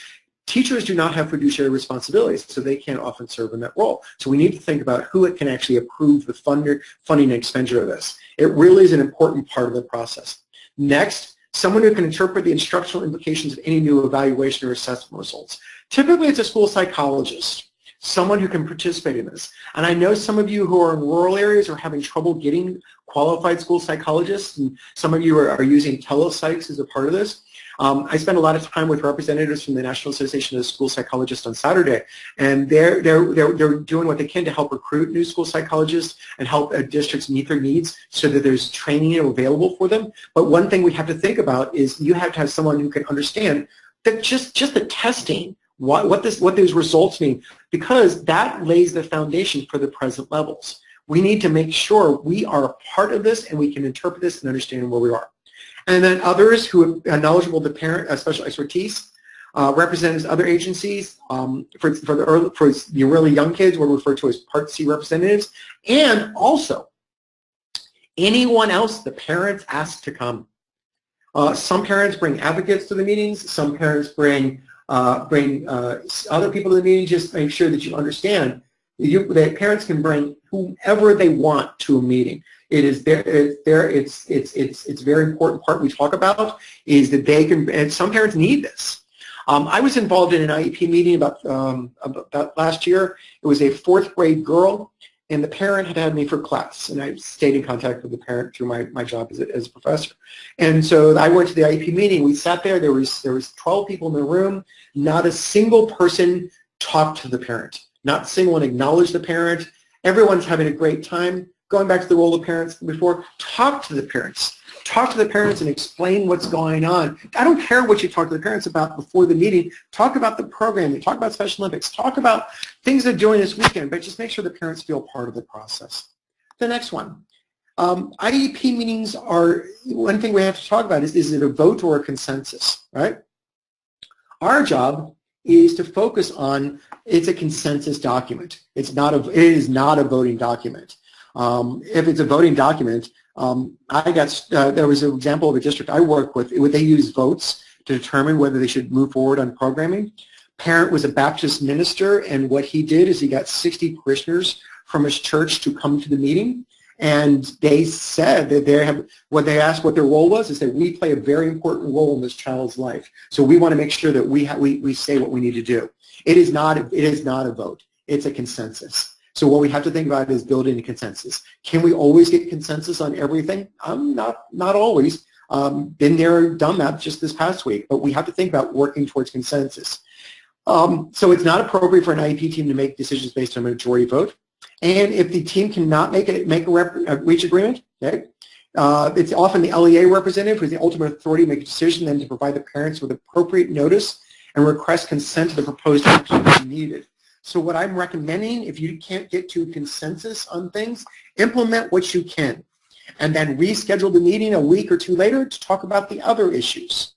Teachers do not have fiduciary responsibilities, so they can't often serve in that role. So we need to think about who it can actually approve the funding and expenditure of this. It really is an important part of the process. Next, someone who can interpret the instructional implications of any new evaluation or assessment results. Typically, it's a school psychologist, someone who can participate in this. And I know some of you who are in rural areas are having trouble getting qualified school psychologists, and some of you are using telepsychs as a part of this. I spent a lot of time with representatives from the National Association of School Psychologists on Saturday, and they're doing what they can to help recruit new school psychologists and help districts meet their needs so that there's training available for them. But one thing we have to think about is you have to have someone who can understand that just the testing, what those results mean, because that lays the foundation for the present levels. We need to make sure we are a part of this and we can interpret this and understand where we are. And then others who are knowledgeable to parent special expertise, representatives of other agencies, for the really young kids, we're referred to as Part C representatives, and also anyone else the parents ask to come. Some parents bring advocates to the meetings. Some parents bring other people to the meeting. Just make sure that you understand that parents can bring whomever they want to a meeting. It is it's very important part we talk about is that they can, and some parents need this. I was involved in an IEP meeting about last year. It was a 4th grade girl, and the parent had me for class, and I stayed in contact with the parent through my job as a professor. And so I went to the IEP meeting. We sat there. There was 12 people in the room. Not a single person talked to the parent. Not a single one acknowledged the parent. Everyone's having a great time. Going back to the role of parents before, talk to the parents. Talk to the parents and explain what's going on. I don't care what you talk to the parents about before the meeting. Talk about the programming. Talk about Special Olympics. Talk about things they're doing this weekend, but just make sure the parents feel part of the process. The next one. IEP meetings are, one thing we have to talk about is it a vote or a consensus, right? Our job is to focus on, it's a consensus document. It is not a voting document. If it's a voting document, there was an example of a district I work with. They use votes to determine whether they should move forward on programming. Parent was a Baptist minister, and what he did is he got 60 parishioners from his church to come to the meeting. And they said that when they asked what their role was, they said, we play a very important role in this child's life. So we want to make sure that we say what we need to do. It is not a vote. It's a consensus. So what we have to think about is building a consensus. Can we always get consensus on everything? Not always. Been there, done that just this past week. But we have to think about working towards consensus. So it's not appropriate for an IEP team to make decisions based on a majority vote. And if the team cannot reach agreement, okay, it's often the LEA representative who's the ultimate authority to make a decision, then to provide the parents with appropriate notice and request consent to the proposed action if needed. So what I'm recommending, if you can't get to consensus on things, implement what you can, and then reschedule the meeting a week or two later to talk about the other issues.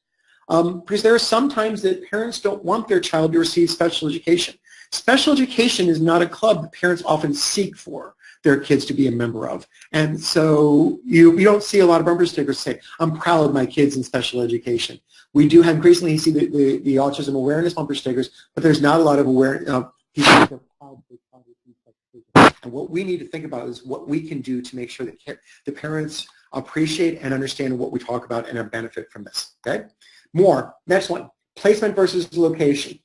Because there are some times that parents don't want their child to receive special education. Special education is not a club that parents often seek for their kids to be a member of. And so you don't see a lot of bumper stickers say, I'm proud of my kids in special education. We do have increasingly see the autism awareness bumper stickers, but there's not a lot of awareness of people that are proud of their child in special education. And what we need to think about is what we can do to make sure that the parents appreciate and understand what we talk about and are benefit from this. Okay? More. Next one, placement versus location.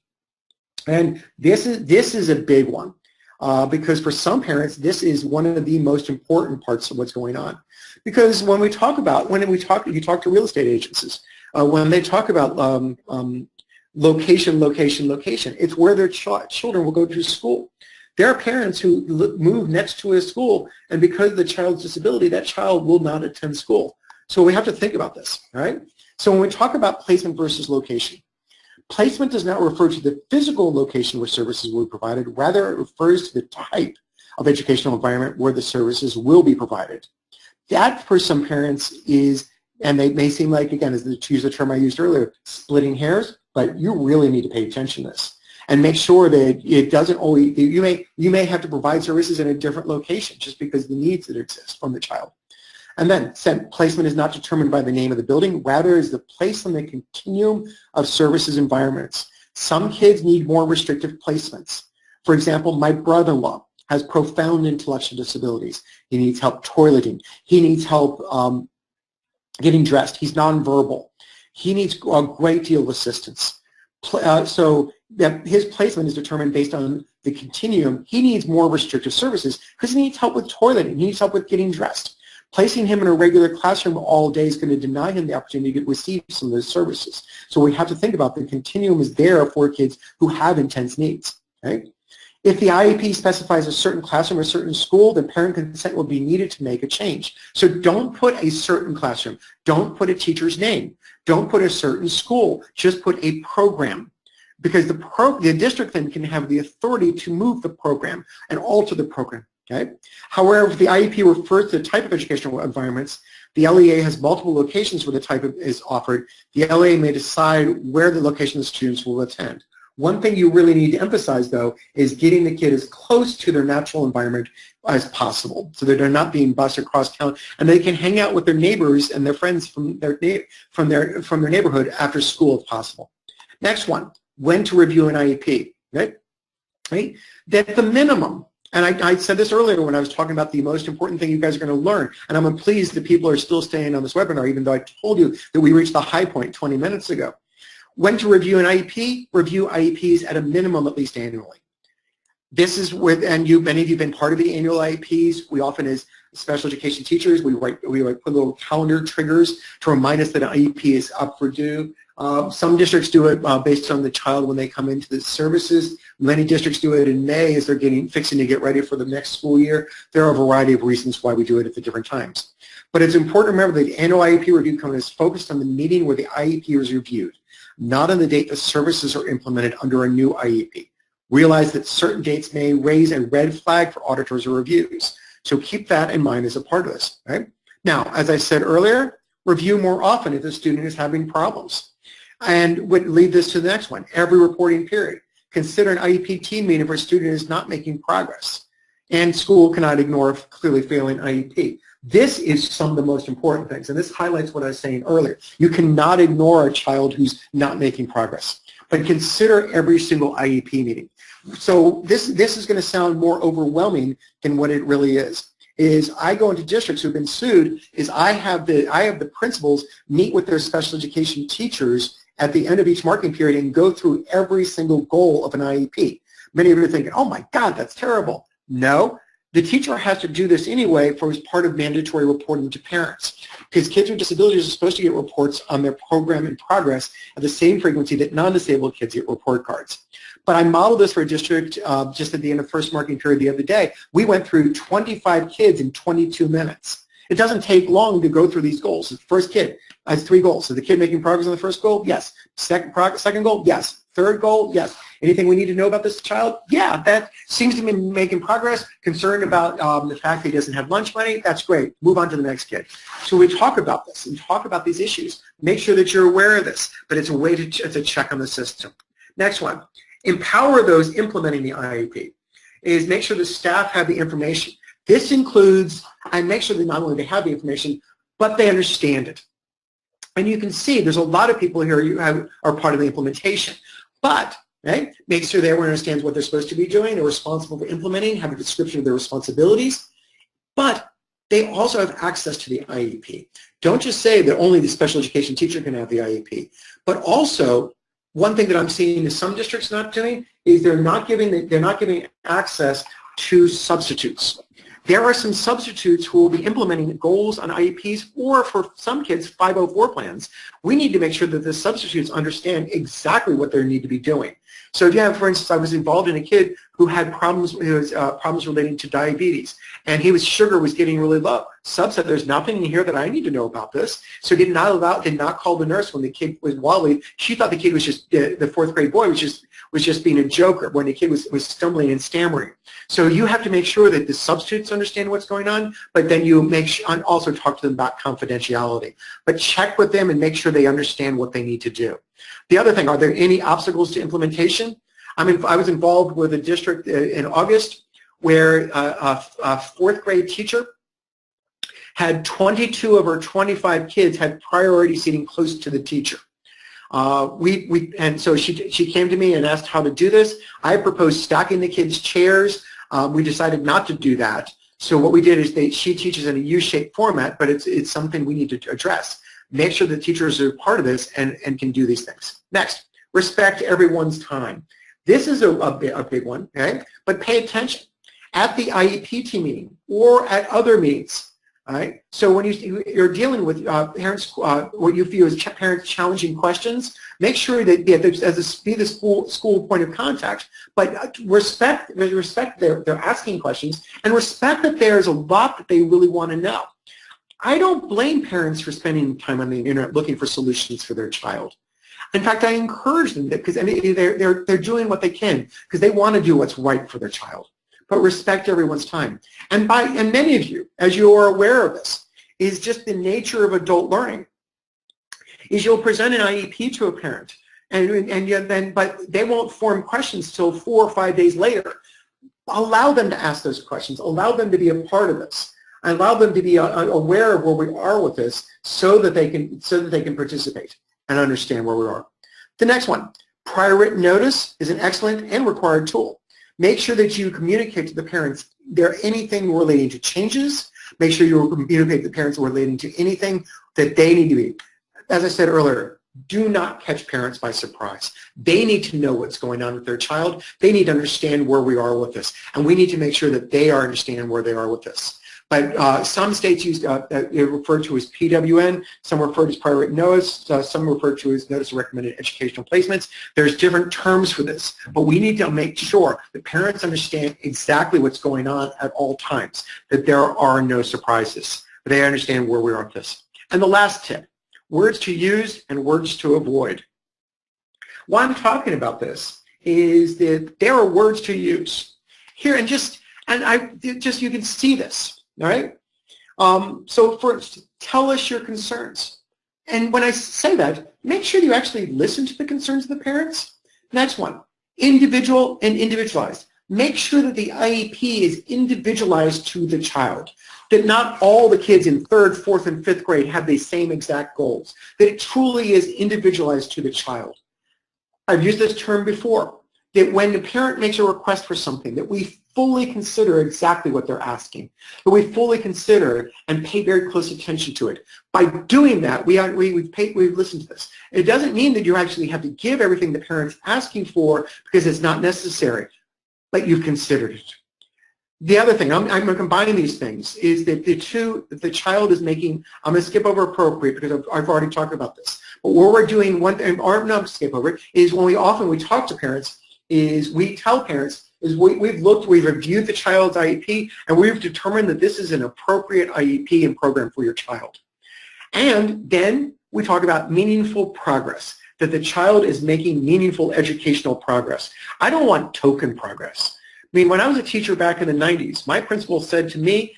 And this is a big one because for some parents, this is one of the most important parts of what's going on. Because when you talk to real estate agencies, when they talk about location, it's where their children will go to school. There are parents who move next to a school, and because of the child's disability, that child will not attend school. So we have to think about this, all right? So when we talk about placement versus location, placement does not refer to the physical location where services will be provided. Rather, it refers to the type of educational environment where the services will be provided. That, for some parents, is, and they may seem like, again, to use the term I used earlier, splitting hairs, but you really need to pay attention to this and make sure that it doesn't always, you may have to provide services in a different location just because of the needs that exist from the child. And then, placement is not determined by the name of the building, rather is the place on the continuum of services environments. Some kids need more restrictive placements. For example, my brother-in-law has profound intellectual disabilities. He needs help toileting. He needs help getting dressed. He's nonverbal. He needs a great deal of assistance. So his placement is determined based on the continuum. He needs more restrictive services because he needs help with toileting. He needs help with getting dressed. Placing him in a regular classroom all day is going to deny him the opportunity to receive some of those services. So we have to think about the continuum is there for kids who have intense needs. Okay? If the IEP specifies a certain classroom or a certain school, then parent consent will be needed to make a change. So don't put a certain classroom. Don't put a teacher's name. Don't put a certain school. Just put a program. Because the district then can have the authority to move the program and alter the program. Okay? However, if the IEP refers to the type of educational environments, the LEA has multiple locations where the type is offered. The LEA may decide where the location the students will attend. One thing you really need to emphasize, though, is getting the kid as close to their natural environment as possible so that they're not being bused across town and they can hang out with their neighbors and their friends from their neighborhood after school if possible. Next one, when to review an IEP. Right? That the minimum, and I said this earlier when I was talking about the most important thing you guys are going to learn, and I'm pleased that people are still staying on this webinar even though I told you that we reached the high point 20 minutes ago. When to review an IEP, review IEPs at a minimum at least annually. This is with, and many of you have been part of the annual IEPs. We often, as special education teachers, we put little calendar triggers to remind us that an IEP is up for due. Some districts do it based on the child when they come into the services. Many districts do it in May as they're fixing to get ready for the next school year. There are a variety of reasons why we do it at the different times. But it's important to remember that the annual IEP review committee is focused on the meeting where the IEP is reviewed, not on the date the services are implemented under a new IEP. Realize that certain dates may raise a red flag for auditors or reviews. So keep that in mind as a part of this. Right? Now, as I said earlier, review more often if the student is having problems. And would lead this to the next one, every reporting period. Consider an IEP team meeting if a student is not making progress. And school cannot ignore a clearly failing IEP. This is some of the most important things, and this highlights what I was saying earlier. You cannot ignore a child who's not making progress. but consider every single IEP meeting. So this is going to sound more overwhelming than what it really is. I go into districts who've been sued, I have the principals meet with their special education teachers at the end of each marking period and go through every single goal of an IEP. Many of you are thinking, oh my God, that's terrible. No, the teacher has to do this anyway as part of mandatory reporting to parents, because kids with disabilities are supposed to get reports on their program in progress at the same frequency that non-disabled kids get report cards. But I modeled this for a district just at the end of first marking period the other day. We went through 25 kids in 22 minutes. It doesn't take long to go through these goals. The first kid has 3 goals. So the kid making progress on the first goal? Yes. Second goal? Yes. Third goal? Yes. Anything we need to know about this child? Yeah, that seems to be making progress. Concerned about the fact that he doesn't have lunch money? That's great. Move on to the next kid. So we talk about this and talk about these issues. Make sure that you're aware of this, but it's a way to check on the system. Next one. Empower those implementing the IEP. Is make sure the staff have the information. This includes, and make sure that not only they have the information, but they understand it. And you can see there's a lot of people here who are part of the implementation. But make sure that everyone understands what they're supposed to be doing, they're responsible for implementing, have a description of their responsibilities, but they also have access to the IEP. Don't just say that only the special education teacher can have the IEP, but also one thing that I'm seeing is some districts not doing is they're not giving access to substitutes. There are some substitutes who will be implementing goals on IEPs, or for some kids, 504 plans. We need to make sure that the substitutes understand exactly what they need to be doing. So if you have, for instance, I was involved in a kid who had problems relating to diabetes, and his sugar was getting really low. Sub said, there's nothing in here that I need to know about this. So did not call the nurse when the kid was wobbly. She thought the kid was just, the 4th grade boy was just being a joker when the kid was stumbling and stammering. So you have to make sure that the substitutes understand what's going on, but then you also talk to them about confidentiality. But check with them and make sure they understand what they need to do. The other thing, are there any obstacles to implementation? I was involved with a district in August where a 4th grade teacher had 22 of her 25 kids had priority seating close to the teacher. And so she came to me and asked how to do this. I proposed stacking the kids' chairs. We decided not to do that. So what we did is she teaches in a U-shaped format, but it's something we need to address. Make sure the teachers are part of this and can do these things. Next, respect everyone's time. This is a big one, okay? But pay attention. At the IEP team meeting or at other meetings, all right? So when you're dealing with parents, what you view as parents challenging questions, make sure that be the school point of contact, but respect they're asking questions, and respect that there's a lot that they really want to know. I don't blame parents for spending time on the internet looking for solutions for their child. In fact, I encourage them because they're doing what they can because they want to do what's right for their child. But respect everyone's time. And many of you, as you are aware of this, is just the nature of adult learning. Is you'll present an IEP to a parent, but they won't form questions till 4 or 5 days later. Allow them to ask those questions. Allow them to be a part of this. Allow them to be aware of where we are with this, so that they can participate and understand where we are. The next one, prior written notice is an excellent and required tool. Make sure that you communicate to the parents anything relating to changes. Make sure you communicate to the parents relating to anything that they need to be. As I said earlier, do not catch parents by surprise. They need to know what's going on with their child. They need to understand where we are with this. And we need to make sure that they understand where they are with this. But some states use refer to as PWN, some refer to as prior written notice, some refer to as notice of recommended educational placements. There's different terms for this, but we need to make sure that parents understand exactly what's going on at all times, that there are no surprises, that they understand where we are with this. And the last tip, words to use and words to avoid. Why I'm talking about this is that there are words to use here, and you can see this. All right? So first, tell us your concerns. And when I say that, make sure you actually listen to the concerns of the parents. Next one, individual and individualized. Make sure that the IEP is individualized to the child, that not all the kids in 3rd, 4th, and 5th grade have the same exact goals, that it truly is individualized to the child. I've used this term before, that when the parent makes a request for something, that we fully consider exactly what they're asking, that we fully consider it and pay very close attention to it. By doing that, we've listened to this. It doesn't mean that you actually have to give everything the parent's asking for because it's not necessary, but you've considered it. The other thing, I'm combining these things, is that the child is making, I'm going to skip over appropriate because I've already talked about this. But what we're doing, or not skip over it, is when we talk to parents, is we tell parents, is we've reviewed the child's IEP, and we've determined that this is an appropriate IEP and program for your child. And then we talk about meaningful progress, that the child is making meaningful educational progress. I don't want token progress. I mean, when I was a teacher back in the 90s, my principal said to me,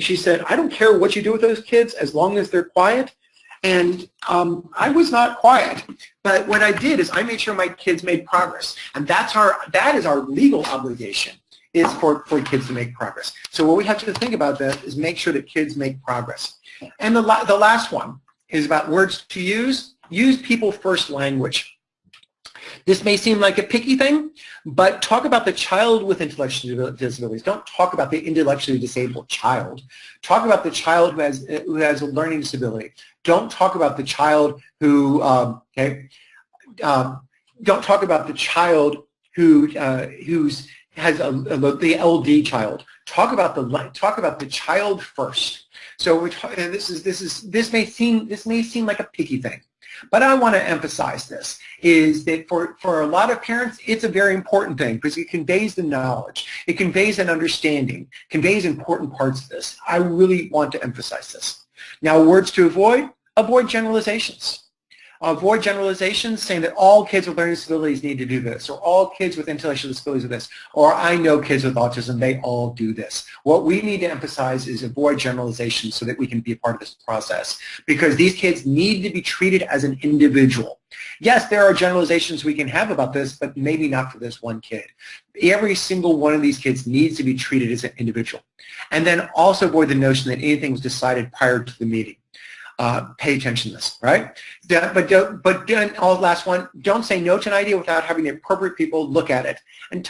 she said, I don't care what you do with those kids as long as they're quiet. And I was not quiet, but what I did is I made sure my kids made progress, and that is our legal obligation, is for kids to make progress. So what we have to think about that is make sure that kids make progress. And the last one is about words to use. Use people first language. This may seem like a picky thing, but talk about the child with intellectual disabilities. Don't talk about the intellectually disabled child. Talk about the child who has a learning disability. Don't talk about the child who don't talk about the child who has the LD child. Talk about the child first. So this may seem like a picky thing. But I want to emphasize this, is that for a lot of parents, it's a very important thing because it conveys the knowledge. It conveys an understanding, conveys important parts of this. I really want to emphasize this. Now, words to avoid generalizations. Avoid generalizations saying that all kids with learning disabilities need to do this, or all kids with intellectual disabilities do this, or I know kids with autism, they all do this. What we need to emphasize is avoid generalizations so that we can be a part of this process, because these kids need to be treated as an individual. Yes, there are generalizations we can have about this, but maybe not for this one kid. Every single one of these kids needs to be treated as an individual. And then also avoid the notion that anything was decided prior to the meeting. Pay attention to this, right? Last one, don't say no to an idea without having the appropriate people look at it. And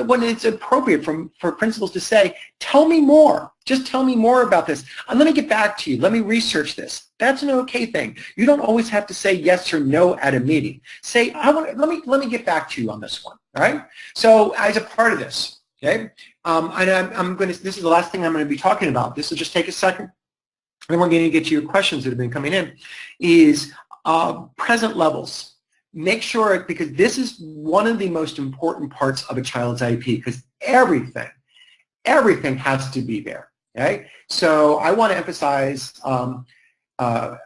when it's appropriate for principals to say, tell me more. Just tell me more about this. Let me get back to you. Let me research this. That's an okay thing. You don't always have to say yes or no at a meeting. Say, let me get back to you on this one, all right? So as a part of this, okay, this is the last thing I'm going to be talking about. This will just take a second. And we're going to get to your questions that have been coming in, is present levels. Make sure, because this is one of the most important parts of a child's IEP, because everything has to be there, okay? So I want to emphasize, I want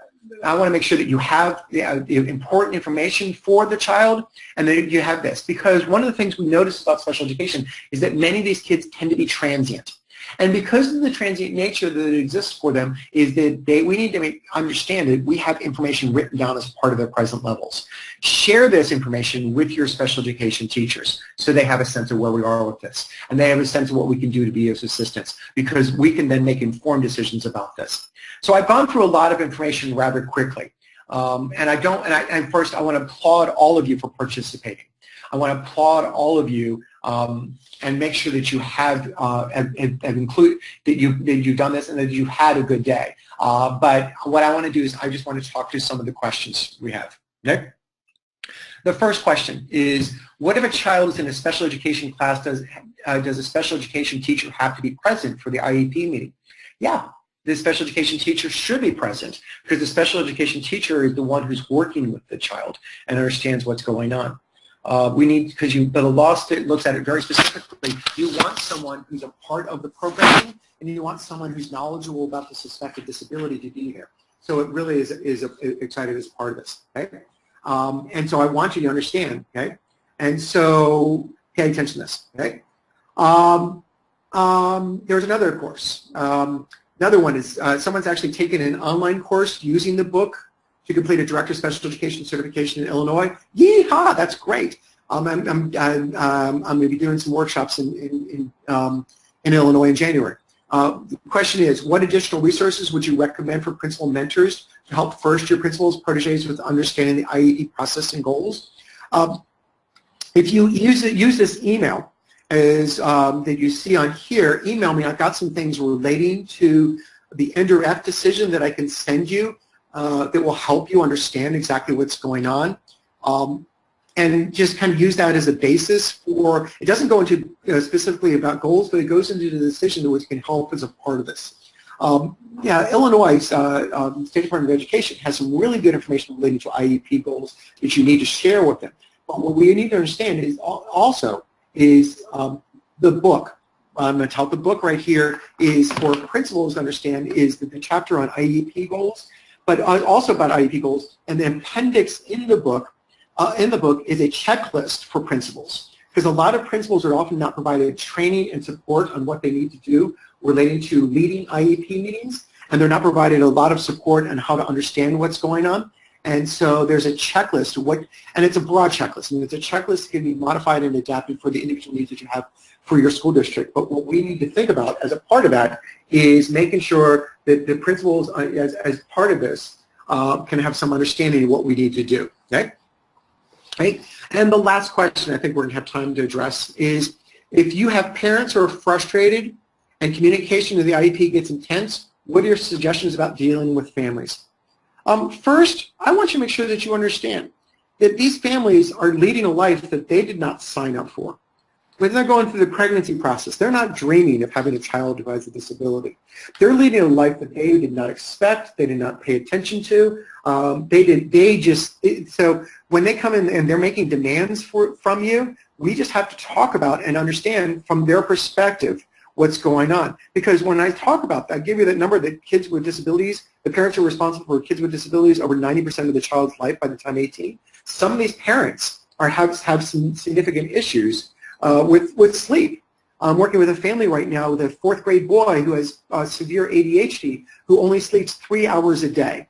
to make sure that you have the important information for the child, and then you have this, because one of the things we notice about special education is that many of these kids tend to be transient. And because of the transient nature that exists for them, is that we need to understand that we have information written down as part of their present levels. Share this information with your special education teachers so they have a sense of where we are with this. And they have a sense of what we can do to be of assistance, because we can then make informed decisions about this. So I've gone through a lot of information rather quickly. And first I want to applaud all of you for participating. I want to applaud all of you and make sure that you have included that you've done this and that you've had a good day. But what I want to do is I just want to talk through some of the questions we have. Okay? The first question is, what if a child is in a special education class? Does a special education teacher have to be present for the IEP meeting? Yeah. The special education teacher should be present, because the special education teacher is the one who's working with the child and understands what's going on. Because the law looks at it very specifically. You want someone who's a part of the programming, and you want someone who's knowledgeable about the suspected disability to be here. So it really is excited as part of this. Okay, and so I want you to understand. Okay, and so pay attention to this. Okay, there's another course. Another one is someone's actually taken an online course using the book to complete a Director of Special Education certification in Illinois. Yeehaw, that's great. I'm going to be doing some workshops in Illinois in January. The question is, what additional resources would you recommend for principal mentors to help first-year principals, proteges with understanding the IEP process and goals? If you use this email as that you see on here, email me. I've got some things relating to the indirect decision that I can send you that will help you understand exactly what's going on. And just kind of use that as a basis for, it doesn't go into specifically about goals, but it goes into the decision which can help as a part of this. Yeah, Illinois State Department of Education has some really good information relating to IEP goals that you need to share with them. But what we need to understand is also the book. I'm going to tell the book right here is for principals to understand is the chapter on IEP goals, but also about IEP goals. And the appendix in the book is a checklist for principals, because a lot of principals are often not provided training and support on what they need to do relating to leading IEP meetings, and they're not provided a lot of support on how to understand what's going on. And so there's a checklist, and it's a broad checklist. I mean, it's a checklist that can be modified and adapted for the individual needs that you have for your school district. But what we need to think about as a part of that is making sure that the principals, as part of this, can have some understanding of what we need to do. Okay? Right? And the last question I think we're going to have time to address is, if you have parents who are frustrated and communication to the IEP gets intense, what are your suggestions about dealing with families? First, I want you to make sure that you understand that these families are leading a life that they did not sign up for. When they're going through the pregnancy process, they're not dreaming of having a child who has a disability. They're leading a life that they did not expect, they did not pay attention to. So when they come in and they're making demands from you, we just have to talk about and understand from their perspective what's going on. Because when I talk about that, I give you that number that kids with disabilities, the parents are responsible for kids with disabilities over 90% of the child's life by the time 18. Some of these parents have some significant issues with sleep. I'm working with a family right now with a 4th grade boy who has severe ADHD who only sleeps 3 hours a day.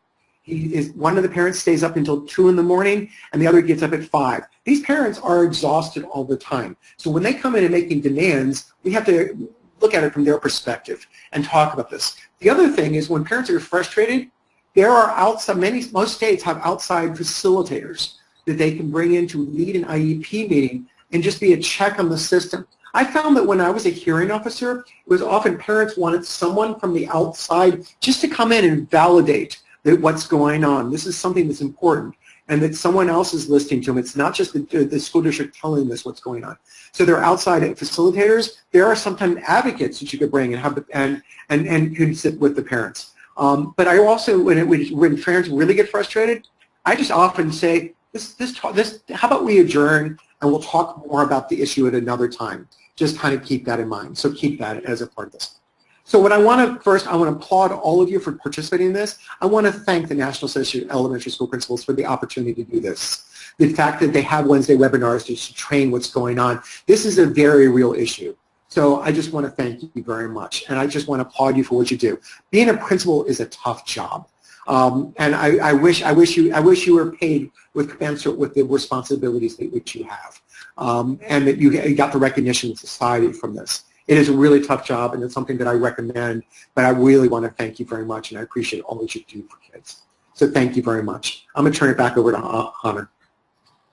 One of the parents stays up until 2 in the morning and the other gets up at 5. These parents are exhausted all the time. So when they come in and making demands, we have to look at it from their perspective and talk about this. The other thing is when parents are frustrated, there are most states have outside facilitators that they can bring in to lead an IEP meeting and just be a check on the system. I found that when I was a hearing officer, it was often parents wanted someone from the outside just to come in and validate that what's going on. This is something that's important, and that someone else is listening to them. It's not just the school district telling us what's going on. So there are outside facilitators. There are sometimes advocates that you could bring and have and can sit with the parents. But I also, when parents really get frustrated, I just often say, how about we adjourn and we'll talk more about the issue at another time. Just kind of keep that in mind. So keep that as a part of this. So what I want to applaud all of you for participating in this. I want to thank the National Association of Elementary School Principals for the opportunity to do this. The fact that they have Wednesday webinars to train what's going on. This is a very real issue. So I just want to thank you very much. And I just want to applaud you for what you do. Being a principal is a tough job. And I wish you were paid with commensurate with the responsibilities which you have, and that you got the recognition in society from this. It is a really tough job, and it's something that I recommend, but I really want to thank you very much, and I appreciate all that you do for kids. So thank you very much. I'm going to turn it back over to Hunter.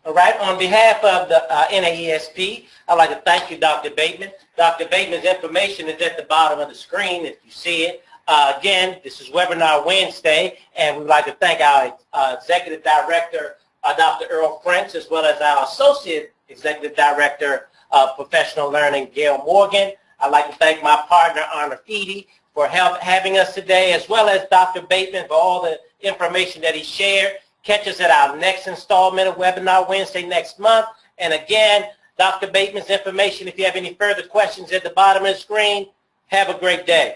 All right. On behalf of the NAESP, I'd like to thank you, Dr. Bateman. Dr. Bateman's information is at the bottom of the screen if you see it. Again, this is Webinar Wednesday, and we'd like to thank our Executive Director, Dr. Earl Prince, as well as our Associate Executive Director of Professional Learning, Gail Morgan. I'd like to thank my partner, Anna Feedy, for having us today, as well as Dr. Bateman for all the information that he shared. Catch us at our next installment of Webinar Wednesday next month. And again, Dr. Bateman's information, if you have any further questions, at the bottom of the screen. Have a great day.